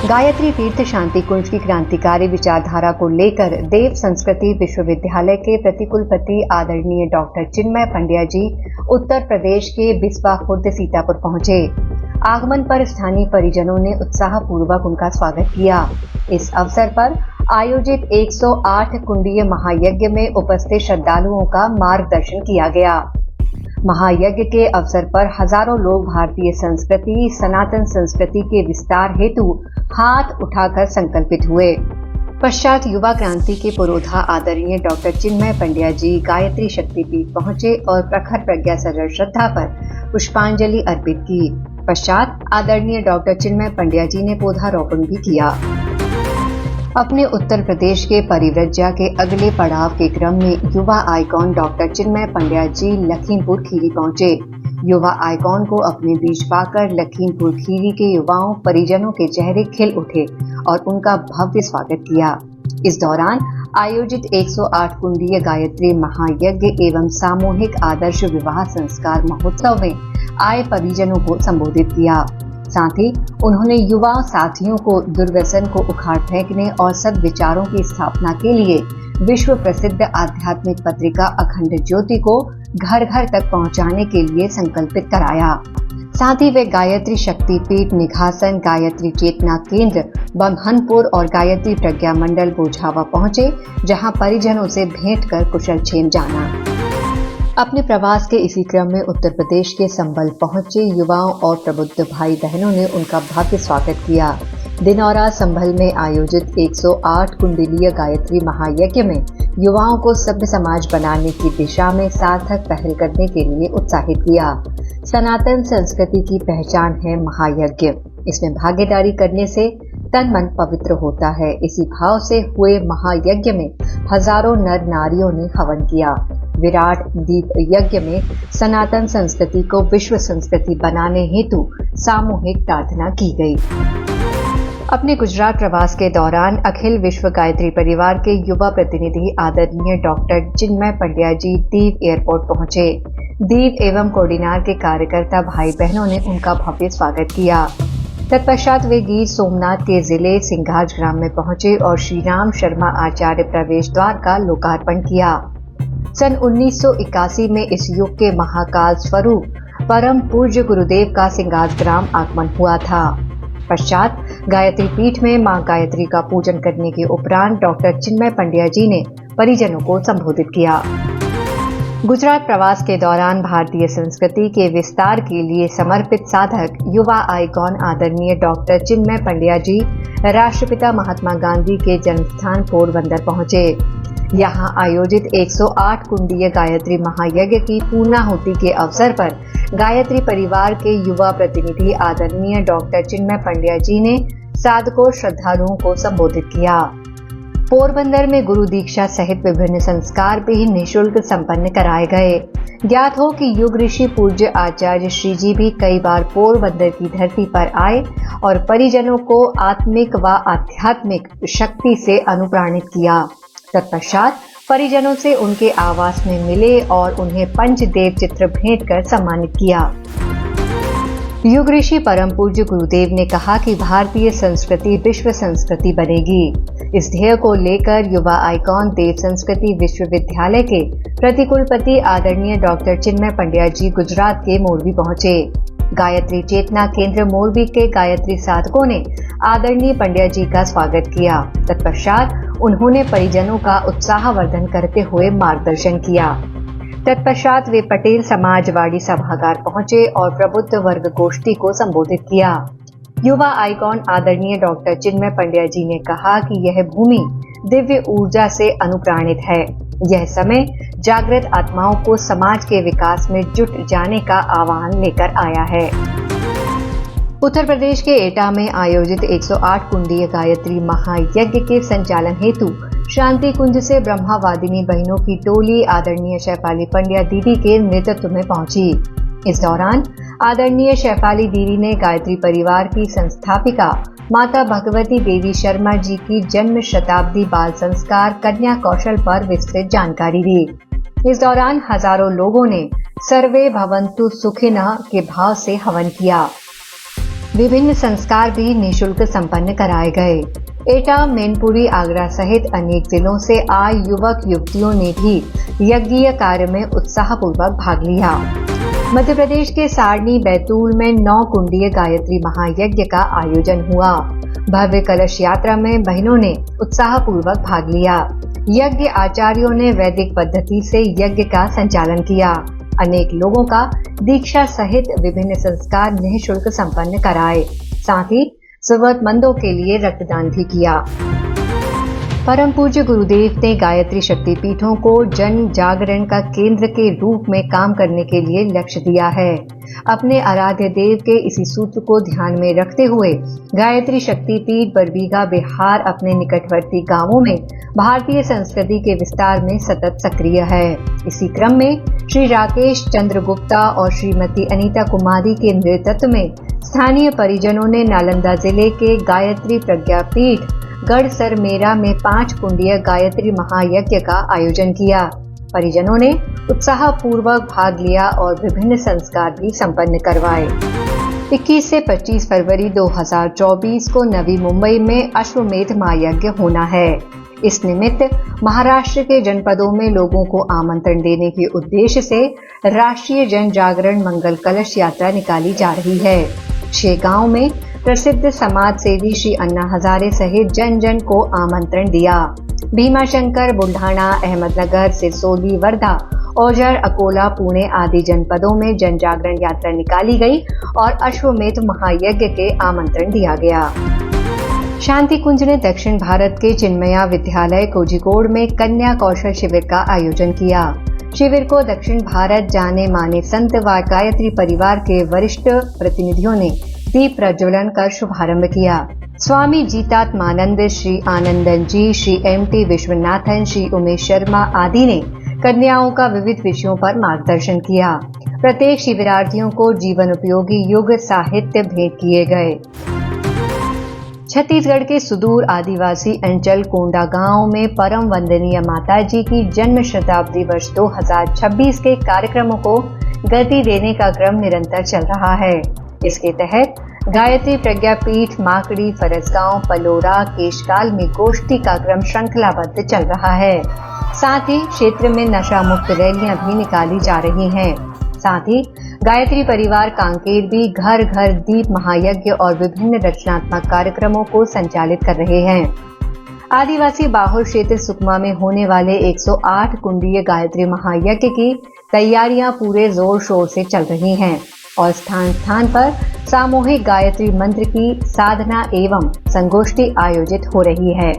गायत्री तीर्थ शांति कुंज की क्रांतिकारी विचारधारा को लेकर देव संस्कृति विश्वविद्यालय के प्रतिकुलपति आदरणीय डॉक्टर चिन्मय पंड्या जी उत्तर प्रदेश के बिस्वा खुर्द सीतापुर पहुंचे। आगमन पर स्थानीय परिजनों ने उत्साहपूर्वक उनका स्वागत किया। इस अवसर पर आयोजित 108 कुंडीय महायज्ञ में उपस्थित श्रद्धालुओं का मार्गदर्शन किया गया। महायज्ञ के अवसर पर हजारों लोग भारतीय संस्कृति, सनातन संस्कृति के विस्तार हेतु हाथ उठाकर संकल्पित हुए। पश्चात युवा क्रांति के पुरोधा आदरणीय डॉक्टर चिन्मय पंड्या जी गायत्री शक्तिपीठ पहुंचे और प्रखर प्रज्ञा सजल श्रद्धा पर पुष्पांजलि अर्पित की। पश्चात आदरणीय डॉक्टर चिन्मय पंड्या जी ने पौधारोपण भी किया। अपने उत्तर प्रदेश के परिव्रज्या के अगले पड़ाव के क्रम में युवा आइकॉन डॉक्टर चिन्मय पंड्या जी लखीमपुर खीरी पहुंचे। युवा आइकॉन को अपने बीच पाकर लखीमपुर खीरी के युवाओं परिजनों के चेहरे खिल उठे और उनका भव्य स्वागत किया। इस दौरान आयोजित 108 कुंडीय गायत्री महायज्ञ एवं सामूहिक आदर्श विवाह संस्कार महोत्सव में आए परिजनों को संबोधित किया। साथ ही उन्होंने युवा साथियों को दुर्व्यसन को उखाड़ फेंकने और सद्विचारों की स्थापना के लिए विश्व प्रसिद्ध आध्यात्मिक पत्रिका अखंड ज्योति को घर घर तक पहुंचाने के लिए संकल्पित कराया। साथ ही वे गायत्री शक्तिपीठ निघासन, गायत्री चेतना केंद्र बमहनपुर और गायत्री प्रज्ञा मंडल बोझावा पहुंचे, जहां परिजनों से भेंट कर कुशलक्षेम जाना। अपने प्रवास के इसी क्रम में उत्तर प्रदेश के संभल पहुंचे युवाओं और प्रबुद्ध भाई बहनों ने उनका भव्य स्वागत किया। दिनौरा संभल में आयोजित 108 कुंडलीय गायत्री महायज्ञ में युवाओं को सभ्य समाज बनाने की दिशा में सार्थक पहल करने के लिए उत्साहित किया। सनातन संस्कृति की पहचान है महायज्ञ। इसमें भागीदारी करने से तन मन पवित्र होता है। इसी भाव से हुए महायज्ञ में हजारों नर नारियों ने हवन किया। विराट दीप यज्ञ में सनातन संस्कृति को विश्व संस्कृति बनाने हेतु सामूहिक प्रार्थना की गई। अपने गुजरात प्रवास के दौरान अखिल विश्व गायत्री परिवार के युवा प्रतिनिधि आदरणीय डॉक्टर चिन्मय पंड्या जी दीव एयरपोर्ट पहुंचे। दीव एवं कोडिनार के कार्यकर्ता भाई बहनों ने उनका भव्य स्वागत किया। तत्पश्चात वे गिर सोमनाथ के जिले सिंघाज ग्राम में पहुंचे और श्री राम शर्मा आचार्य प्रवेश द्वार का लोकार्पण किया। सन 1981 में इस युग के महाकाल स्वरूप परम पूज्य गुरुदेव का सिंघाज ग्राम आगमन हुआ था। पश्चात गायत्री पीठ में मां गायत्री का पूजन करने के उपरांत डॉक्टर चिन्मय पंड्या जी ने परिजनों को संबोधित किया। गुजरात प्रवास के दौरान भारतीय संस्कृति के विस्तार के लिए समर्पित साधक युवा आइकॉन आदरणीय डॉक्टर चिन्मय पंड्या जी राष्ट्रपिता महात्मा गांधी के जन्मस्थान पोरबंदर पहुंचे। यहां आयोजित 108 कुंडीय गायत्री महायज्ञ की पूर्णाहुति के अवसर पर गायत्री परिवार के युवा प्रतिनिधि आदरणीय डॉक्टर चिन्मय पंड्या जी ने साधकों श्रद्धालुओं को संबोधित किया। पोरबंदर में गुरु दीक्षा सहित विभिन्न संस्कार भी निःशुल्क संपन्न कराए गए। ज्ञात हो कि युग ऋषि पूज्य आचार्य श्री जी भी कई बार पोरबंदर की धरती पर आए और परिजनों को आत्मिक व आध्यात्मिक शक्ति से अनुप्राणित किया। तत्पश्चात परिजनों से उनके आवास में मिले और उन्हें पंचदेव चित्र भेंट कर सम्मानित किया। युग ऋषि परम पूज्य गुरुदेव ने कहा कि भारतीय संस्कृति विश्व संस्कृति बनेगी। इस ध्येय को लेकर युवा आइकॉन देव संस्कृति विश्वविद्यालय के प्रतिकुलपति आदरणीय डॉक्टर चिन्मय पंड्या जी गुजरात के मोरबी पहुंचे। गायत्री चेतना केंद्र मोरबी के गायत्री साधकों ने आदरणीय पंड्या जी का स्वागत किया। तत्पश्चात उन्होंने परिजनों का उत्साहवर्धन करते हुए मार्गदर्शन किया। तत्पश्चात वे पटेल समाजवाड़ी सभागार पहुंचे और प्रबुद्ध वर्ग गोष्ठी को संबोधित किया। युवा आइकॉन आदरणीय डॉक्टर चिन्मय पंड्या जी ने कहा कि यह भूमि दिव्य ऊर्जा से अनुप्राणित है। यह समय जागृत आत्माओं को समाज के विकास में जुट जाने का आह्वान लेकर आया है। उत्तर प्रदेश के एटा में आयोजित 108 कुंडीय गायत्री महायज्ञ के संचालन हेतु शांति कुंज से ब्रह्मावादिनी बहनों की टोली आदरणीय शैफाली पंड्या दीदी के नेतृत्व में पहुंची। इस दौरान आदरणीय शैफाली दीदी ने गायत्री परिवार की संस्थापिका माता भगवती देवी शर्मा जी की जन्म शताब्दी बाल संस्कार कन्या कौशल पर विस्तृत जानकारी दी। इस दौरान हजारों लोगों ने सर्वे भवन्तु सुखिनः के भाव से हवन किया। विभिन्न संस्कार भी निःशुल्क संपन्न कराए गए। एटा, मैनपुरी, आगरा सहित अनेक जिलों से आए युवक युवतियों ने भी यज्ञीय कार्य में उत्साहपूर्वक भाग लिया। मध्य प्रदेश के सारनी, बैतूल में 9 कुंडीय गायत्री महायज्ञ का आयोजन हुआ। भव्य कलश यात्रा में बहनों ने उत्साहपूर्वक भाग लिया। यज्ञ आचार्यों ने वैदिक पद्धति से यज्ञ का संचालन किया। अनेक लोगों का दीक्षा सहित विभिन्न संस्कार निःशुल्क संपन्न कराए। साथ ही जरूरतमंदों के लिए रक्तदान भी किया। परम पूज्य गुरुदेव ने गायत्री शक्तिपीठों को जन जागरण का केंद्र के रूप में काम करने के लिए लक्ष्य दिया है। अपने आराध्य देव के इसी सूत्र को ध्यान में रखते हुए गायत्री शक्तिपीठ बरबीघा बिहार अपने निकटवर्ती गांवों में भारतीय संस्कृति के विस्तार में सतत सक्रिय है। इसी क्रम में श्री राकेश चंद्र गुप्ता और श्रीमती अनीता कुमारी के नेतृत्व में स्थानीय परिजनों ने नालंदा जिले के गायत्री प्रज्ञापीठ गढ़सर मेरा में 5 कुंडीय गायत्री महायज्ञ का आयोजन किया। परिजनों ने उत्साहपूर्वक भाग लिया और विभिन्न संस्कार भी संपन्न करवाए। 21 से 25 फरवरी 2024 को नवी मुंबई में अश्वमेध महायज्ञ होना है। इस निमित्त महाराष्ट्र के जनपदों में लोगों को आमंत्रण देने के उद्देश्य से राष्ट्रीय जन जागरण मंगल कलश यात्रा निकाली जा रही है। 6 गांव में प्रसिद्ध समाज सेवी श्री अन्ना हजारे सहित जन जन को आमंत्रण दिया। भीमाशंकर, बुल्ढाना, अहमदनगर, सिरसोली, वर्धा, ओजर, अकोला, पुणे आदि जनपदों में जन जागरण यात्रा निकाली गई और अश्वमेध महायज्ञ के आमंत्रण दिया गया। शांति कुंज ने दक्षिण भारत के चिन्मया विद्यालय कोझिकोड में कन्या कौशल शिविर का आयोजन किया। शिविर को दक्षिण भारत जाने माने संत व गायत्री परिवार के वरिष्ठ प्रतिनिधियों ने दीप प्रज्वलन कर शुभारंभ किया। स्वामी जीतात्मानंद, श्री आनंदन जी, श्री एम.टी. विश्वनाथन, श्री उमेश शर्मा आदि ने कन्याओं का विविध विषयों पर मार्गदर्शन किया। प्रत्येक शिविरार्थियों को जीवन उपयोगी युग साहित्य भेंट किए गए। छत्तीसगढ़ के सुदूर आदिवासी अंचल कोंडागांव में परम वंदनीय माताजी की जन्म शताब्दी वर्ष 2026 के कार्यक्रमों को गति देने का क्रम निरंतर चल रहा है। इसके तहत गायत्री प्रज्ञापीठ, माकड़ी, फरसगांव, पलोरा, केशकाल में गोष्ठी का क्रम श्रृंखलाबद्ध चल रहा है। साथ ही क्षेत्र में नशा मुक्त रैलियां भी निकाली जा रही हैं। साथ ही गायत्री परिवार कांकेर भी घर घर दीप महायज्ञ और विभिन्न रचनात्मक कार्यक्रमों को संचालित कर रहे हैं। आदिवासी बाहुल क्षेत्र सुकमा में होने वाले 108 कुंडीय गायत्री महायज्ञ की तैयारियां पूरे जोर शोर से चल रही हैं और स्थान स्थान पर सामूहिक गायत्री मंत्र की साधना एवं संगोष्ठी आयोजित हो रही है।